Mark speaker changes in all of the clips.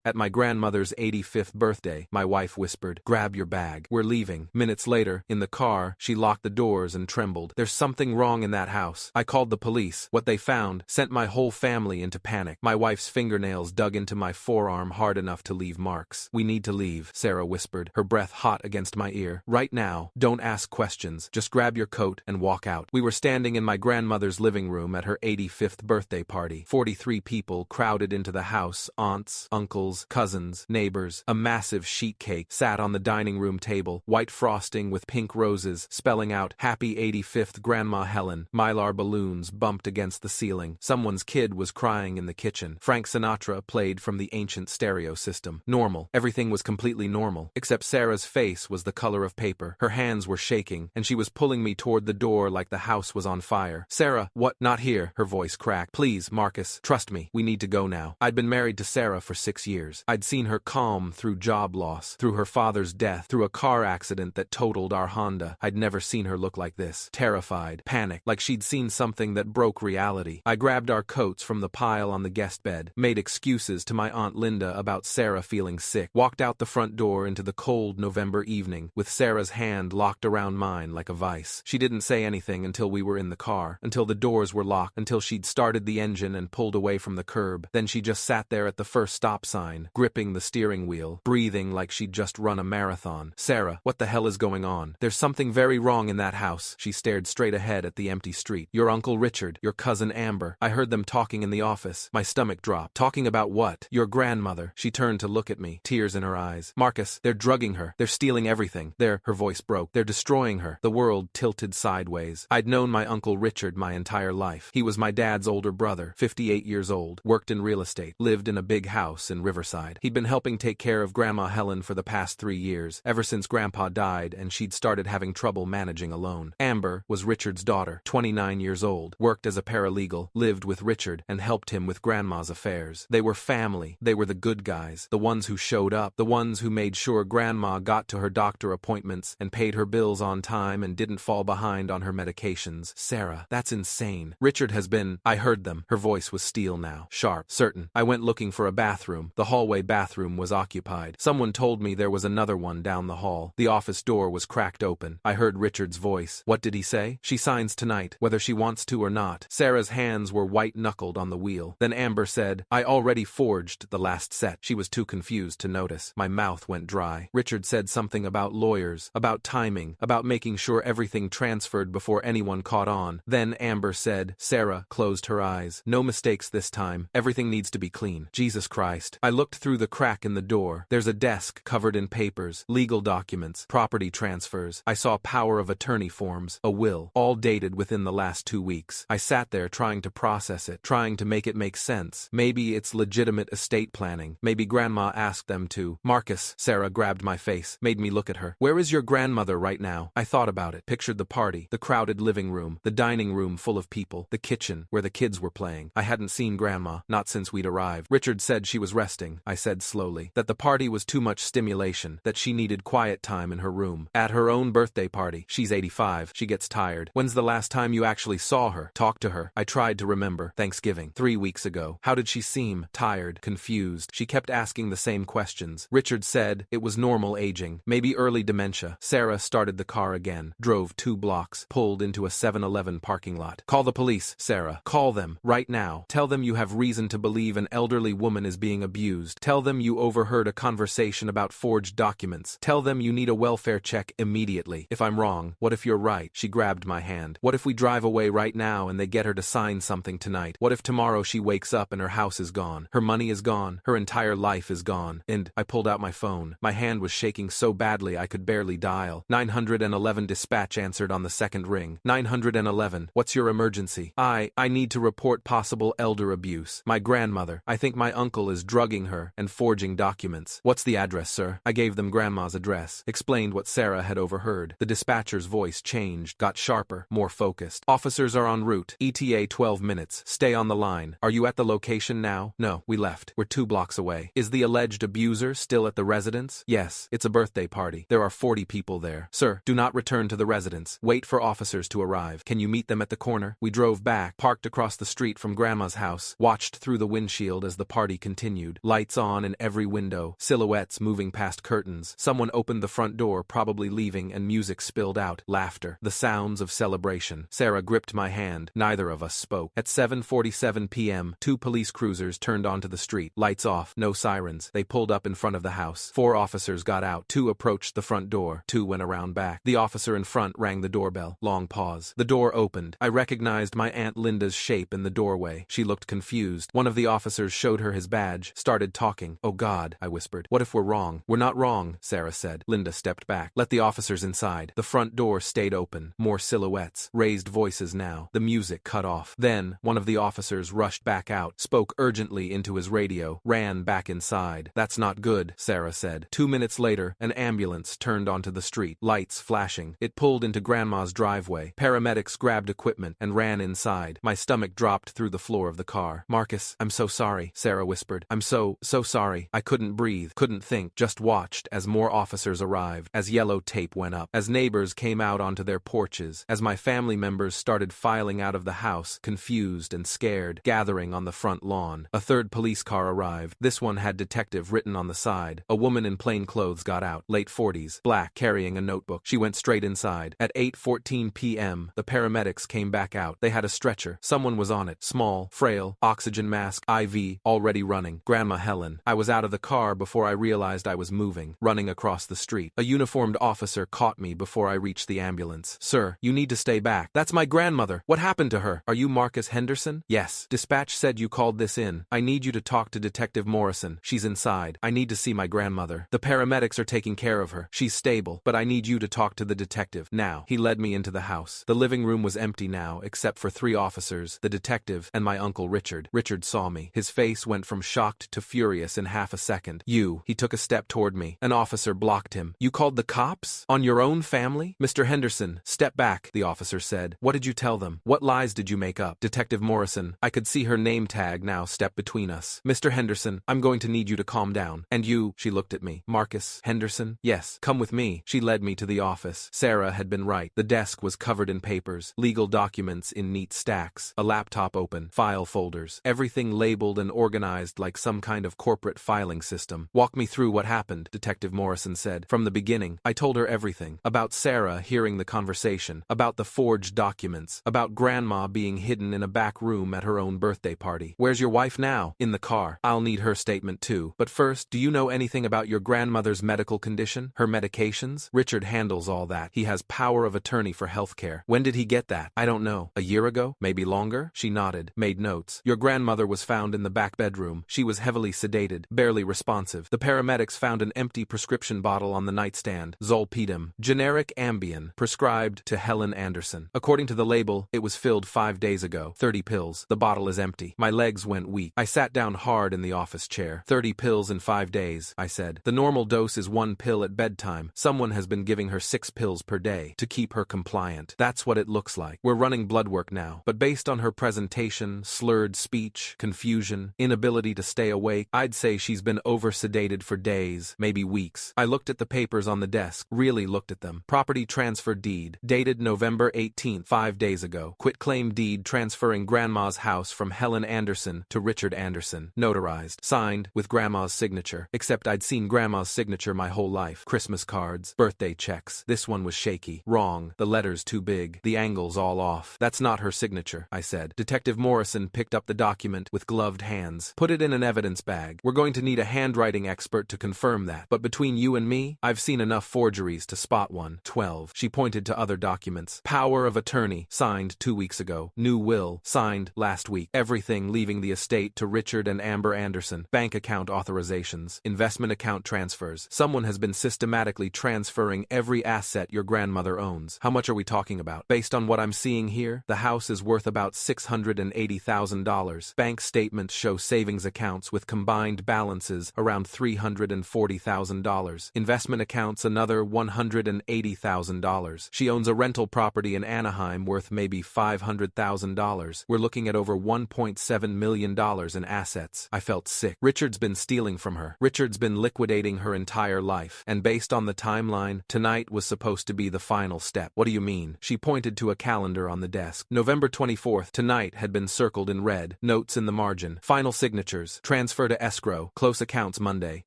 Speaker 1: At my grandmother's 85th birthday, my wife whispered, "Grab your bag. We're leaving." Minutes later, in the car, she locked the doors and trembled. "There's something wrong in that house." I called the police. What they found sent my whole family into panic. My wife's fingernails dug into my forearm hard enough to leave marks. "We need to leave," Sarah whispered, her breath hot against my ear. "Right now. Don't ask questions. Just grab your coat and walk out." We were standing in my grandmother's living room at her 85th birthday party. 43 people crowded into the house: aunts, uncles, cousins, neighbors. A massive sheet cake sat on the dining room table, white frosting with pink roses, spelling out "Happy 85th Grandma Helen." Mylar balloons bumped against the ceiling. Someone's kid was crying in the kitchen. Frank Sinatra played from the ancient stereo system. Normal. Everything was completely normal, except Sarah's face was the color of paper. Her hands were shaking, and she was pulling me toward the door like the house was on fire. "Sarah, what?" "Not here," her voice cracked. "Please, Marcus, trust me. We need to go now." I'd been married to Sarah for 6 years. I'd seen her calm through job loss, through her father's death, through a car accident that totaled our Honda. I'd never seen her look like this. Terrified, panicked, like she'd seen something that broke reality. I grabbed our coats from the pile on the guest bed, made excuses to my Aunt Linda about Sarah feeling sick, walked out the front door into the cold November evening, with Sarah's hand locked around mine like a vice. She didn't say anything until we were in the car, until the doors were locked, until she'd started the engine and pulled away from the curb. Then she just sat there at the first stop sign, gripping the steering wheel, breathing like she'd just run a marathon. "Sarah, what the hell is going on? There's something very wrong in that house." She stared straight ahead at the empty street. "Your Uncle Richard, your cousin Amber. I heard them talking in the office." My stomach dropped. "Talking about what?" "Your grandmother." She turned to look at me, tears in her eyes. "Marcus, they're drugging her. They're stealing everything. Her voice broke. "They're destroying her." The world tilted sideways. I'd known my Uncle Richard my entire life. He was my dad's older brother, 58 years old, worked in real estate, lived in a big house in Riverside. He'd been helping take care of Grandma Helen for the past 3 years, ever since Grandpa died and she'd started having trouble managing alone. Amber was Richard's daughter, 29 years old, worked as a paralegal, lived with Richard, and helped him with Grandma's affairs. They were family. They were the good guys, the ones who showed up, the ones who made sure Grandma got to her doctor appointments and paid her bills on time and didn't fall behind on her medications. "Sarah, that's insane. Richard has been—" I heard them. Her voice was steel now, sharp, certain. I went looking for a bathroom. The hallway bathroom was occupied. Someone told me there was another one down the hall. The office door was cracked open. I heard Richard's voice. "What did he say?" "She signs tonight, whether she wants to or not." Sarah's hands were white-knuckled on the wheel. Then Amber said, "I already forged the last set." She was too confused to notice. My mouth went dry. Richard said something about lawyers, about timing, about making sure everything transferred before anyone caught on. Then Amber said, "Sarah," closed her eyes. "No mistakes this time. Everything needs to be clean." Jesus Christ. I looked through the crack in the door. There's a desk covered in papers, legal documents, property transfers. I saw power of attorney forms, a will, all dated within the last 2 weeks. I sat there trying to process it, trying to make it make sense. Maybe it's legitimate estate planning. Maybe Grandma asked them to. "Marcus," Sarah grabbed my face, made me look at her. "Where is your grandmother right now?" I thought about it, pictured the party, the crowded living room, the dining room full of people, the kitchen where the kids were playing. I hadn't seen Grandma, not since we'd arrived. Richard said she was resting, I said slowly, that the party was too much stimulation, that she needed quiet time in her room. At her own birthday party. She's 85. She gets tired. "When's the last time you actually saw her, talked to her?" I tried to remember. Thanksgiving. 3 weeks ago. How did she seem? Tired, confused. She kept asking the same questions. Richard said it was normal aging, maybe early dementia. Sarah started the car again, drove 2 blocks, pulled into a 7-Eleven parking lot. "Call the police, Sarah. Call them, right now. Tell them you have reason to believe an elderly woman is being abused. Tell them you overheard a conversation about forged documents. Tell them you need a welfare check immediately. If I'm wrong, what if you're right?" She grabbed my hand. "What if we drive away right now and they get her to sign something tonight? What if tomorrow she wakes up and her house is gone? Her money is gone. Her entire life is gone." And I pulled out my phone. My hand was shaking so badly I could barely dial. 911 dispatch answered on the second ring. 911, what's your emergency? I need to report possible elder abuse. My grandmother. I think my uncle is drugging her and forging documents. What's the address, sir? I gave them Grandma's address, explained what Sarah had overheard. The dispatcher's voice changed, got sharper, more focused. "Officers are en route. ETA 12 minutes. Stay on the line. Are you at the location now?" "No, we left. We're 2 blocks away." "Is the alleged abuser still at the residence?" "Yes, it's a birthday party. There are 40 people there." "Sir, do not return to the residence. Wait for officers to arrive. Can you meet them at the corner?" We drove back, parked across the street from Grandma's house, watched through the windshield as the party continued. Lights on in every window, silhouettes moving past curtains. Someone opened the front door, probably leaving, and music spilled out. Laughter. The sounds of celebration. Sarah gripped my hand. Neither of us spoke. At 7:47 p.m., 2 police cruisers turned onto the street. Lights off, no sirens. They pulled up in front of the house. 4 officers got out. 2 approached the front door. 2 went around back. The officer in front rang the doorbell. Long pause. The door opened. I recognized my Aunt Linda's shape in the doorway. She looked confused. One of the officers showed her his badge, started talking. "Oh God," I whispered. "What if we're wrong?" "We're not wrong," Sarah said. Linda stepped back. "Let the officers inside." The front door stayed open. More silhouettes. Raised voices now. The music cut off. Then, one of the officers rushed back out, spoke urgently into his radio, ran back inside. "That's not good," Sarah said. 2 minutes later, an ambulance turned onto the street, lights flashing. It pulled into Grandma's driveway. Paramedics grabbed equipment and ran inside. My stomach dropped through the floor of the car. "Marcus, I'm so sorry," Sarah whispered. "I'm so sorry." I couldn't breathe, couldn't think, just watched as more officers arrived, as yellow tape went up, as neighbors came out onto their porches, as my family members started filing out of the house, confused and scared, gathering on the front lawn. A 3rd police car arrived. This one had detective written on the side. A woman in plain clothes got out, late 40s, black, carrying a notebook. She went straight inside. At 8:14 p.m., the paramedics came back out. They had a stretcher. Someone was on it, small, frail, oxygen mask, IV, already running. Grandma Helen. I was out of the car before I realized I was moving, running across the street. A uniformed officer caught me before I reached the ambulance. "Sir, you need to stay back. That's my grandmother. What happened to her? Are you Marcus Henderson?" "Yes. Dispatch said you called this in. I need you to talk to Detective Morrison. She's inside. I need to see my grandmother. The paramedics are taking care of her. She's stable, but I need you to talk to the detective now." He led me into the house. The living room was empty now, except for 3 officers, the detective, and my uncle Richard. Richard saw me. His face went from shocked to furious in half a second. "You." He took a step toward me. An officer blocked him. "You called the cops? On your own family?" "Mr. Henderson, step back," the officer said. "What did you tell them? What lies did you make up?" Detective Morrison, I could see her name tag now, stepped between us. "Mr. Henderson, I'm going to need you to calm down. And you," she looked at me. "Marcus Henderson?" "Yes, come with me." She led me to the office. Sarah had been right. The desk was covered in papers, legal documents in neat stacks, a laptop open, file folders, everything labeled and organized like some kind of corporate filing system. "Walk me through what happened," Detective Morrison said. "From the beginning." I told her everything. About Sarah hearing the conversation, about the forged documents, about Grandma being hidden in a back room at her own birthday party. "Where's your wife now?" "In the car. I'll need her statement too. But first, do you know anything about your grandmother's medical condition? Her medications?" "Richard handles all that. He has power of attorney for healthcare." "When did he get that?" "I don't know. A year ago? Maybe longer?" She nodded, made notes. "Your grandmother was found in the back bedroom. She was heavily sedated, barely responsive. The paramedics found an empty prescription bottle on the nightstand. Zolpidem, generic Ambien, prescribed to Helen Anderson. According to the label, it was filled 5 days ago. 30 pills. The bottle is empty." My legs went weak. I sat down hard in the office chair. 30 pills in 5 days, I said. "The normal dose is 1 pill at bedtime. Someone has been giving her 6 pills per day to keep her compliant. That's what it looks like. We're running blood work now. But based on her presentation, slurred speech, confusion, inability to stay awake, I'd say she's been over-sedated for days, maybe weeks." I looked at the papers on the desk, really looked at them. Property transfer deed, dated November 18th, 5 days ago. Quitclaim deed transferring Grandma's house from Helen Anderson to Richard Anderson. Notarized. Signed, with Grandma's signature. Except I'd seen Grandma's signature my whole life. Christmas cards, birthday checks. This one was shaky. Wrong. The letters too big. The angles all off. "That's not her signature," I said. Detective Morrison picked up the document with gloved hands. "Put it in an evidence bag. We're going to need a handwriting expert to confirm that. But between you and me, I've seen enough forgeries to spot one." 12. She pointed to other documents. "Power of attorney, signed 2 weeks ago. New will, signed last week. Everything leaving the estate to Richard and Amber Anderson. Bank account authorizations, investment account transfers. Someone has been systematically transferring every asset your grandmother owns." "How much are we talking about?" "Based on what I'm seeing here, the house is worth about $680,000. Bank statements show savings accounts with combined balances around $340,000. Investment accounts another $180,000. She owns a rental property in Anaheim worth maybe $500,000. We're looking at over $1.7 million in assets." I felt sick. Richard's been stealing from her. Richard's been liquidating her entire life. And based on the timeline, tonight was supposed to be the final step. "What do you mean?" She pointed to a calendar on the desk. November 24th, tonight had been circled in red. Notes in the margin. Final signatures. Transfer Transfer to escrow. Close accounts Monday.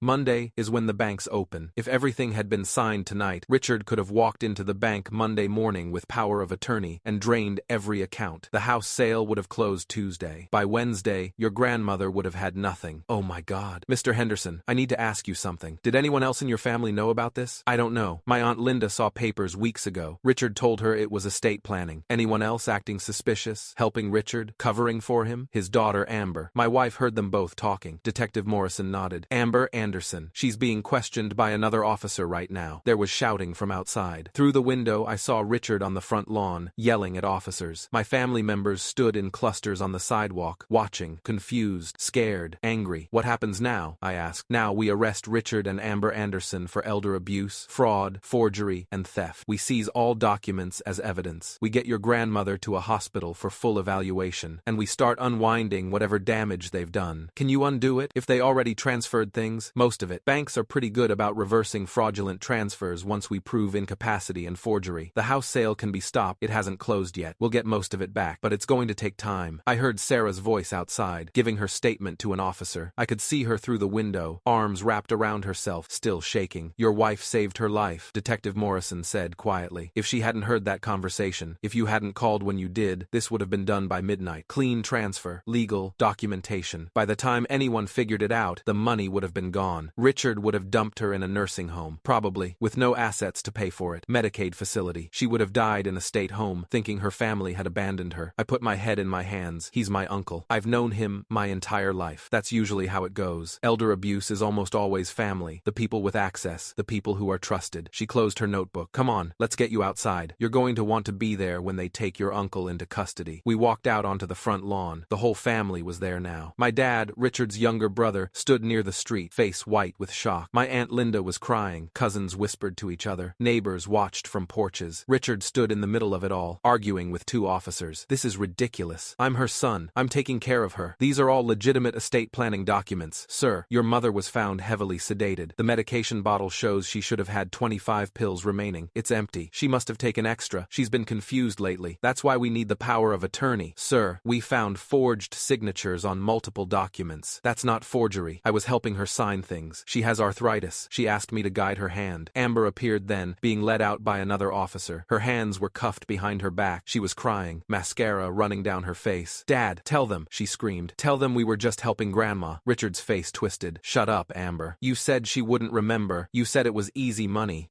Speaker 1: Monday is when the banks open. If everything had been signed tonight, Richard could have walked into the bank Monday morning with power of attorney and drained every account. The house sale would have closed Tuesday. By Wednesday, your grandmother would have had nothing. Oh my God. Mr. Henderson, I need to ask you something. Did anyone else in your family know about this? I don't know. My Aunt Linda saw papers weeks ago. Richard told her it was estate planning. Anyone else acting suspicious? Helping Richard? Covering for him? His daughter Amber. My wife heard them both talking. Detective Morrison nodded. Amber Anderson. She's being questioned by another officer right now. There was shouting from outside. Through the window, I saw Richard on the front lawn, yelling at officers. My family members stood in clusters on the sidewalk, watching, confused, scared, angry. What happens now? I asked. Now we arrest Richard and Amber Anderson for elder abuse, fraud, forgery, and theft. We seize all documents as evidence. We get your grandmother to a hospital for full evaluation, and we start unwinding whatever damage they've done. Can you undo it? If they already transferred things, most of it. Banks are pretty good about reversing fraudulent transfers once we prove incapacity and forgery. The house sale can be stopped. It hasn't closed yet. We'll get most of it back, but it's going to take time. I heard Sarah's voice outside, giving her statement to an officer. I could see her through the window, arms wrapped around herself, still shaking. Your wife saved her life, Detective Morrison said quietly. If she hadn't heard that conversation, if you hadn't called when you did, this would have been done by midnight. Clean transfer, legal, documentation. By the time anyone figured it out, the money would have been gone. Richard would have dumped her in a nursing home, probably, with no assets to pay for it. Medicaid facility. She would have died in a state home, thinking her family had abandoned her. I put my head in my hands. He's my uncle. I've known him my entire life. That's usually how it goes. Elder abuse is almost always family. The people with access. The people who are trusted. She closed her notebook. Come on, let's get you outside. You're going to want to be there when they take your uncle into custody. We walked out onto the front lawn. The whole family was there now. My dad, Richard's younger brother, stood near the street, face white with shock. My Aunt Linda was crying. Cousins whispered to each other. Neighbors watched from porches. Richard stood in the middle of it all, arguing with two officers. This is ridiculous. I'm her son. I'm taking care of her. These are all legitimate estate planning documents. Sir, your mother was found heavily sedated. The medication bottle shows she should have had 25 pills remaining. It's empty. She must have taken extra. She's been confused lately. That's why we need the power of attorney. Sir, we found forged signatures on multiple documents. That's not forgery. I was helping her sign things. She has arthritis. She asked me to guide her hand. Amber appeared then, being led out by another officer. Her hands were cuffed behind her back. She was crying, mascara running down her face. Dad, tell them, she screamed. Tell them we were just helping Grandma. Richard's face twisted. Shut up, Amber. You said she wouldn't remember. You said it was easy money.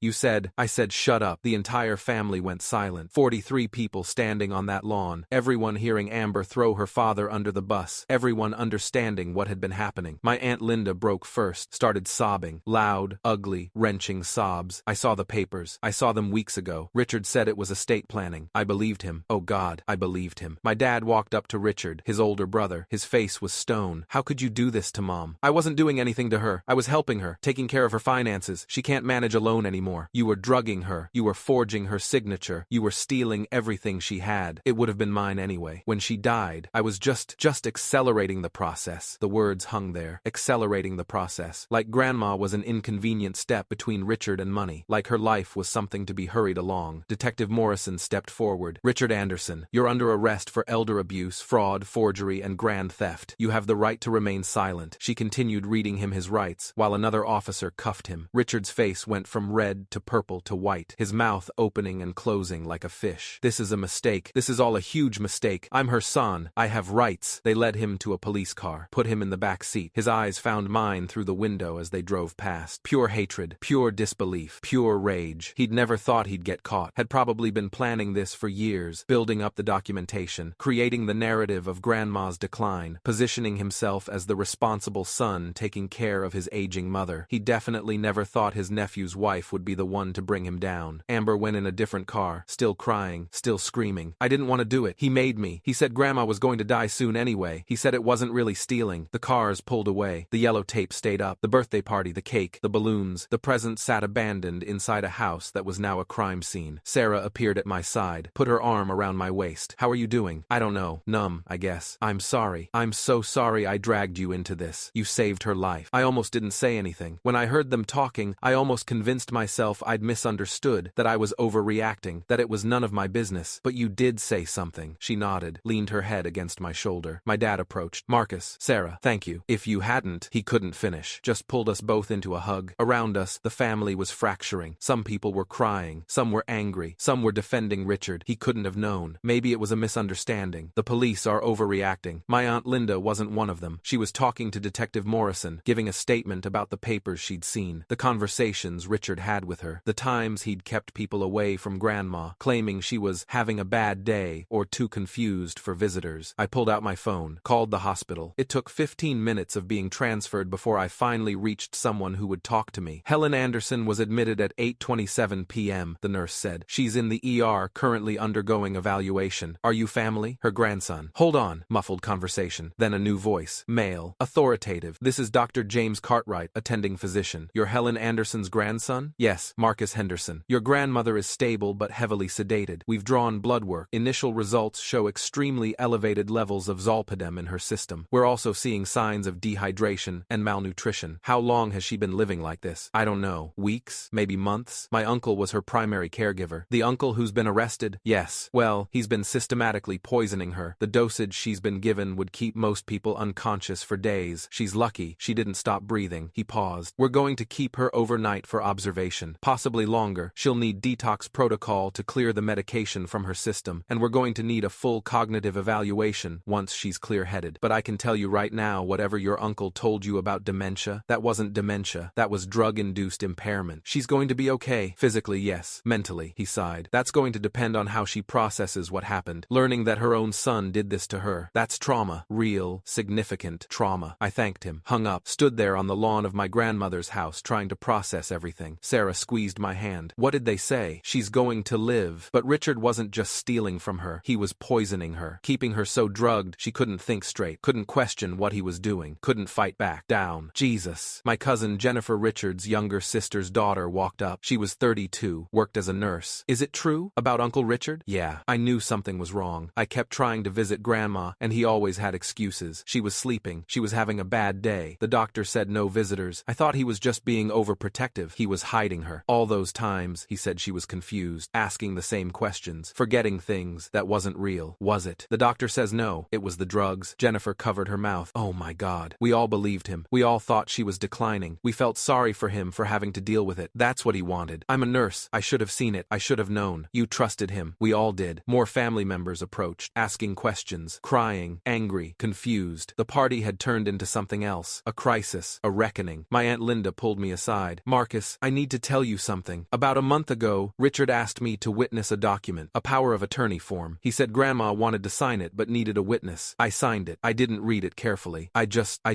Speaker 1: I said shut up. The entire family went silent. 43 people standing on that lawn. Everyone hearing Amber throw her father under the bus. Everyone understanding what had been happening. My Aunt Linda broke first, started sobbing. Loud, ugly, wrenching sobs. I saw the papers. I saw them weeks ago. Richard said it was estate planning. I believed him. Oh God, I believed him. My dad walked up to Richard, his older brother. His face was stone. How could you do this to Mom? I wasn't doing anything to her. I was helping her, taking care of her finances. She can't manage alone anymore. You were drugging her. You were forging her signature. You were stealing everything she had. It would have been mine anyway. When she died, I was just accelerating the process. The words hung there. Accelerating the process. Like Grandma was an inconvenient step between Richard and money. Like her life was something to be hurried along. Detective Morrison stepped forward. Richard Anderson, you're under arrest for elder abuse, fraud, forgery, and grand theft. You have the right to remain silent. She continued reading him his rights, while another officer cuffed him. Richard's face went from red to purple to white, his mouth opening and closing like a fish. This is a mistake. This is all a huge mistake. I'm her son. I have rights. They led him to a police car, put him in the back seat. His eyes found mine through the window as they drove past. Pure hatred, pure disbelief, pure rage. He'd never thought he'd get caught. Had probably been planning this for years, building up the documentation, creating the narrative of Grandma's decline, positioning himself as the responsible son taking care of his aging mother. He definitely never thought his nephew's wife would be the one to bring him down. Amber went in a different car, still crying, still screaming. I didn't want to do it. He made me. He said Grandma was going to die soon anyway. He said it wasn't really stealing. The cars pulled away. The yellow tape stayed up. The birthday party, the cake, the balloons. The present sat abandoned inside a house that was now a crime scene. Sarah appeared at my side, put her arm around my waist. How are you doing? I don't know. Numb, I guess. I'm sorry. I'm so sorry I dragged you into this. You saved her life. I almost didn't say anything. When I heard them talking, I almost convinced myself I'd misunderstood, that I was overreacting, that it was none of my business. But you did say something. She nodded, leaned her head against my shoulder. My dad approached. Marcus, Sarah, thank you. you. If you hadn't, he couldn't finish. Just pulled us both into a hug. Around us, the family was fracturing. Some people were crying. Some were angry. Some were defending Richard. He couldn't have known. Maybe it was a misunderstanding. The police are overreacting. My Aunt Linda wasn't one of them. She was talking to Detective Morrison, giving a statement about the papers she'd seen, the conversations Richard had with her, the times he'd kept people away from Grandma, claiming she was having a bad day or too confused for visitors. I pulled out my phone, called the hospital. It took 15 minutes of being transferred before I finally reached someone who would talk to me. Helen Anderson was admitted at 8:27 p.m., the nurse said. She's in the ER, currently undergoing evaluation. Are you family? Her grandson. Hold on. Muffled conversation. Then a new voice. Male. Authoritative. This is Dr. James Cartwright, attending physician. You're Helen Anderson's grandson? Yes, Marcus Henderson. Your grandmother is stable but heavily sedated. We've drawn blood work. Initial results show extremely elevated levels of zolpidem in her system. We're also seeing signs of dehydration and malnutrition. How long has she been living like this? I don't know. Weeks? Maybe months? My uncle was her primary caregiver. The uncle who's been arrested? Yes. Well, he's been systematically poisoning her. The dosage she's been given would keep most people unconscious for days. She's lucky she didn't stop breathing. He paused. We're going to keep her overnight for observation. Possibly longer. She'll need detox protocol to clear the medication from her system, and we're going to need a full cognitive evaluation once she's clear-headed. But I can tell you right now, whatever your uncle told you about dementia, that wasn't dementia. That was drug-induced impairment. She's going to be okay. Physically, yes. Mentally, he sighed. That's going to depend on how she processes what happened. Learning that her own son did this to her. That's trauma. Real, significant trauma. I thanked him, hung up, stood there on the lawn of my grandmother's house trying to process everything. Sarah squeezed my hand. What did they say? She's going to live. But Richard wasn't just stealing from her. He was poisoning her, keeping her so drugged she couldn't think straight, couldn't question what he was doing, couldn't fight back. Down. Jesus. My cousin Jennifer Richards' younger sister's daughter walked up. She was 32, worked as a nurse. Is it true? About Uncle Richard? Yeah. I knew something was wrong. I kept trying to visit Grandma, and he always had excuses. She was sleeping. She was having a bad day. The doctor said no visitors. I thought he was just being overprotective. He was hiding her. All those times, he said she was confused, asking the same questions, forgetting things that wasn't real. Was it? The doctor says no. It was the drugs. Jennifer covered her mouth. Oh my God. We all believed him. We all thought she was declining. We felt sorry for him for having to deal with it. That's what he wanted. I'm a nurse. I should have seen it. I should have known. You trusted him. We all did. More family members approached, asking questions, crying, angry, confused. The party had turned into something else. A crisis. A reckoning. My Aunt Linda pulled me aside. Marcus, I need to tell you something. About a month ago, Richard asked me to witness a document, a power of attorney form. He said Grandma wanted to sign it but needed a witness. I signed it. I didn't read it carefully. I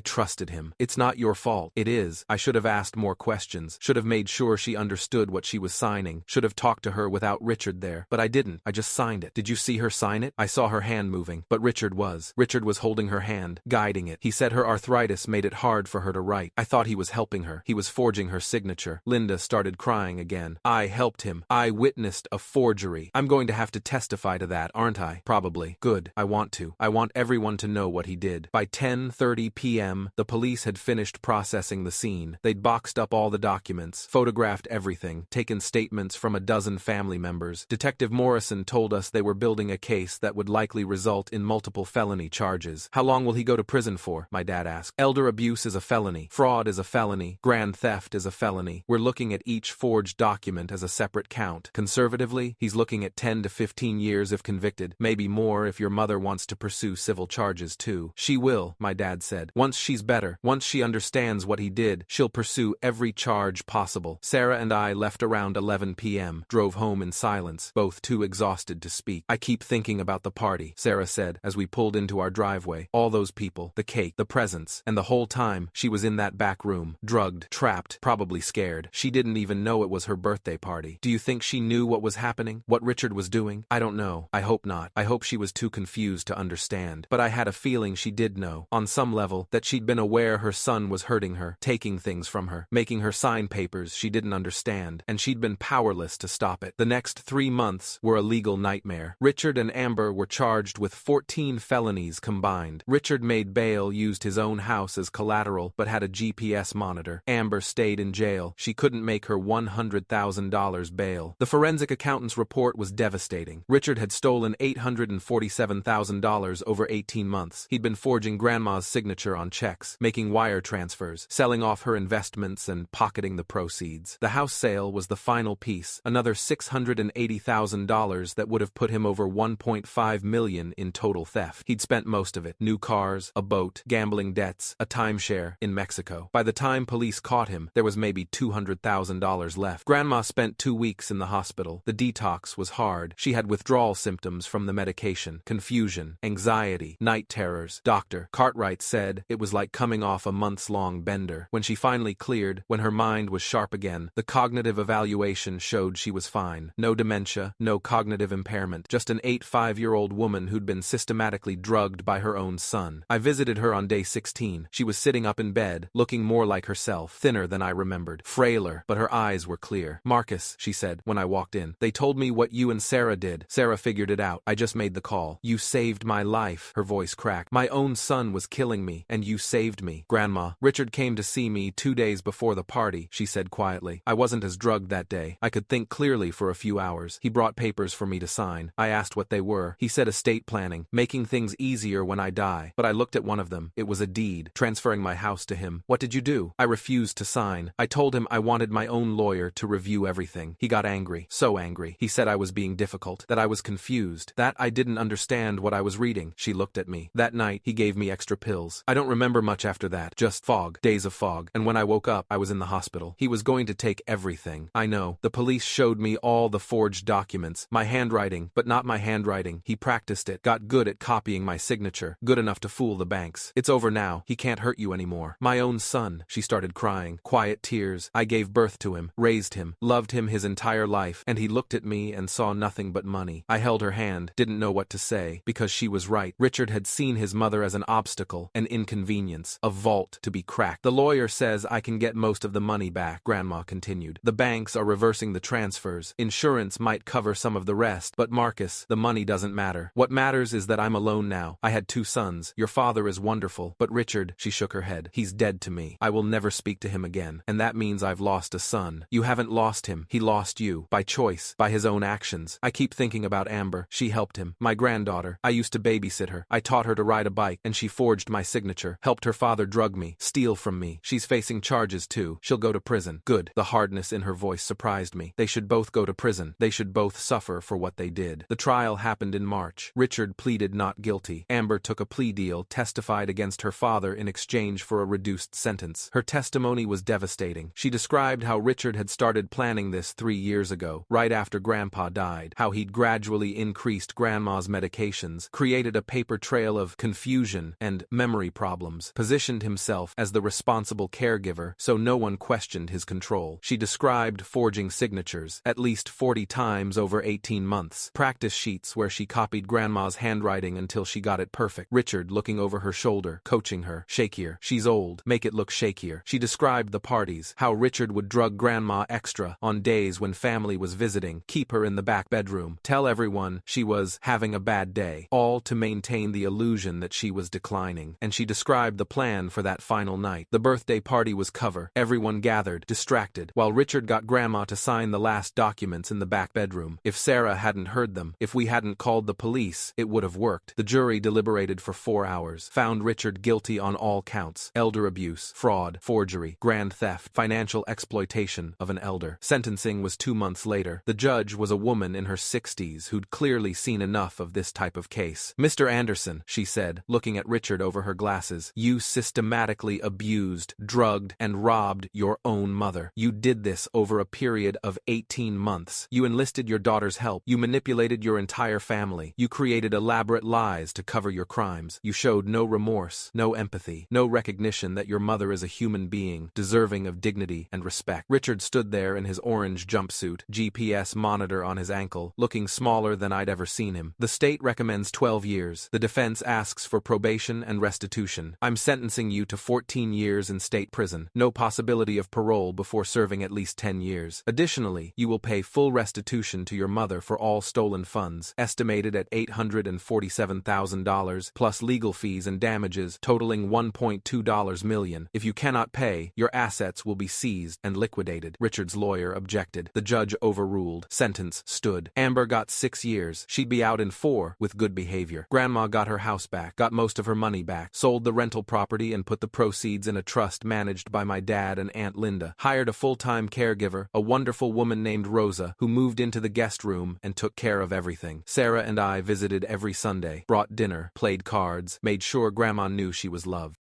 Speaker 1: trusted him. It's not your fault. It is. I should have asked more questions. Should have made sure she understood what she was signing. Should have talked to her without Richard there. But I didn't. I just signed it. Did you see her sign it? I saw her hand moving. But Richard was holding her hand, guiding it. He said her arthritis made it hard for her to write. I thought he was helping her. He was forging her signature. Linda started crying again. I helped him. I witnessed a forgery. I'm going to have to testify to that, aren't I? Probably. Good. I want to. I want everyone to know what he did. By 10:30 p.m., the police had finished processing the scene. They'd boxed up all the documents, photographed everything, taken statements from a dozen family members. Detective Morrison told us they were building a case that would likely result in multiple felony charges. How long will he go to prison for? My dad asked. Elder abuse is a felony. Fraud is a felony. Grand theft is a felony. We're looking at each forged document as a separate count. Conservatively, he's looking at 10 to 15 years if convicted, maybe more if your mother wants to pursue civil charges too. She will, my dad said. Once she's better, once she understands what he did, she'll pursue every charge possible. Sarah and I left around 11 p.m., drove home in silence, both too exhausted to speak. I keep thinking about the party, Sarah said, as we pulled into our driveway. All those people, the cake, the presents, and the whole time she was in that back room, drugged, trapped, probably scared. She didn't even know it was her birthday party. Do you think she knew what was happening? What Richard was doing? I don't know. I hope not. I hope she was too confused to understand. But I had a feeling she did know, on some level, that she'd been aware her son was hurting her, taking things from her, making her sign papers she didn't understand, and she'd been powerless to stop it. The next 3 months were a legal nightmare. Richard and Amber were charged with 14 felonies combined. Richard made bail, used his own house as collateral, but had a GPS monitor. Amber stayed in jail. She couldn't make her $100,000 bail. The forensic accountant's report was devastating. Richard had stolen $847,000 over 18 months. He'd been forging Grandma's signature signature on checks, making wire transfers, selling off her investments and pocketing the proceeds. The house sale was the final piece, another $680,000 that would have put him over $1.5 million in total theft. He'd spent most of it: new cars, a boat, gambling debts, a timeshare in Mexico. By the time police caught him, there was maybe $200,000 left. Grandma spent 2 weeks in the hospital. The detox was hard. She had withdrawal symptoms from the medication, confusion, anxiety, night terrors. Dr. Cartwright said it was like coming off a months-long bender. When she finally cleared, when her mind was sharp again, the cognitive evaluation showed she was fine. No dementia, no cognitive impairment, just an 85-year-old woman who'd been systematically drugged by her own son. I visited her on day 16. She was sitting up in bed, looking more like herself, thinner than I remembered, frailer, but her eyes were clear. "Marcus," she said when I walked in, "they told me what you and Sarah did. Sarah figured it out. I just made the call. You saved my life." Her voice cracked. "My own son was killing me, and you saved me." "Grandma, Richard came to see me 2 days before the party," she said quietly. "I wasn't as drugged that day. I could think clearly for a few hours. He brought papers for me to sign. I asked what they were. He said estate planning, making things easier when I die. But I looked at one of them. It was a deed, transferring my house to him. What did you do?" "I refused to sign. I told him I wanted my own lawyer to review everything. He got angry, so angry. He said I was being difficult, that I was confused, that I didn't understand what I was reading." She looked at me. "That night, he gave me extra pills. I don't remember much after that, just fog, days of fog. And when I woke up, I was in the hospital. He was going to take everything. I know. The police showed me all the forged documents, my handwriting, but not my handwriting. He practiced it, got good at copying my signature, good enough to fool the banks. It's over now. He can't hurt you anymore. My own son." She started crying, quiet tears. "I gave birth to him, raised him, loved him his entire life, and he looked at me and saw nothing but money." I held her hand, didn't know what to say, because she was right. Richard had seen his mother as an obstacle, an inconvenience, a vault to be cracked. "The lawyer says I can get most of the money back," Grandma continued. "The banks are reversing the transfers. Insurance might cover some of the rest, but Marcus, the money doesn't matter. What matters is that I'm alone now. I had 2 sons. Your father is wonderful, but Richard," she shook her head, "he's dead to me. I will never speak to him again, and that means I've lost a son. You haven't lost him. He lost you, by choice, by his own actions. I keep thinking about Amber. She helped him. My granddaughter. I used to babysit her. I taught her to ride a bike, and she forged my signature, helped her father drug me, steal from me. She's facing charges too. She'll go to prison." "Good." The hardness in her voice surprised me. "They should both go to prison. They should both suffer for what they did." The trial happened in March. Richard pleaded not guilty. Amber took a plea deal, testified against her father in exchange for a reduced sentence. Her testimony was devastating. She described how Richard had started planning this 3 years ago, right after Grandpa died, how he'd gradually increased Grandma's medications, created a paper trail of confusion and memory problems, positioned himself as the responsible caregiver so no one questioned his control. She described forging signatures, at least 40 times over 18 months, practice sheets where she copied Grandma's handwriting until she got it perfect. Richard looking over her shoulder, coaching her. "Shakier. She's old. Make it look shakier." She described the parties, how Richard would drug Grandma extra on days when family was visiting, keep her in the back bedroom, tell everyone she was having a bad day, all to maintain the illusion that she was declining. And she described the plan for that final night. The birthday party was cover, everyone gathered, distracted, while Richard got Grandma to sign the last documents in the back bedroom. If Sarah hadn't heard them, if we hadn't called the police, it would have worked. The jury deliberated for 4 hours, found Richard guilty on all counts: elder abuse, fraud, forgery, grand theft, financial exploitation of an elder. Sentencing was 2 months later. The judge was a woman in her 60s who'd clearly seen enough of this type of case. "Mr. Anderson," she said, looking at Richard over her glasses, "you systematically abused, drugged, and robbed your own mother. You did this over a period of 18 months. You enlisted your daughter's help. You manipulated your entire family. You created elaborate lies to cover your crimes. You showed no remorse, no empathy, no recognition that your mother is a human being, deserving of dignity and respect." Richard stood there in his orange jumpsuit, GPS monitor on his ankle, looking smaller than I'd ever seen him. "The state recommends 12 years. The defense asks for probation and restitution. I'm sentencing you to 14 years in state prison. No possibility of parole before serving at least 10 years. Additionally, you will pay full restitution to your mother for all stolen funds, estimated at $847,000, plus legal fees and damages totaling $1.2 million. If you cannot pay, your assets will be seized and liquidated." Richard's lawyer objected. The judge overruled. Sentence stood. Amber got 6 years. She'd be out in 4 with good behavior. Grandma got her house back, got most of her money back. back. Sold the rental property and put the proceeds in a trust managed by my dad and Aunt Linda. Hired a full-time caregiver, a wonderful woman named Rosa, who moved into the guest room and took care of everything. Sarah and I visited every Sunday, brought dinner, played cards, made sure Grandma knew she was loved.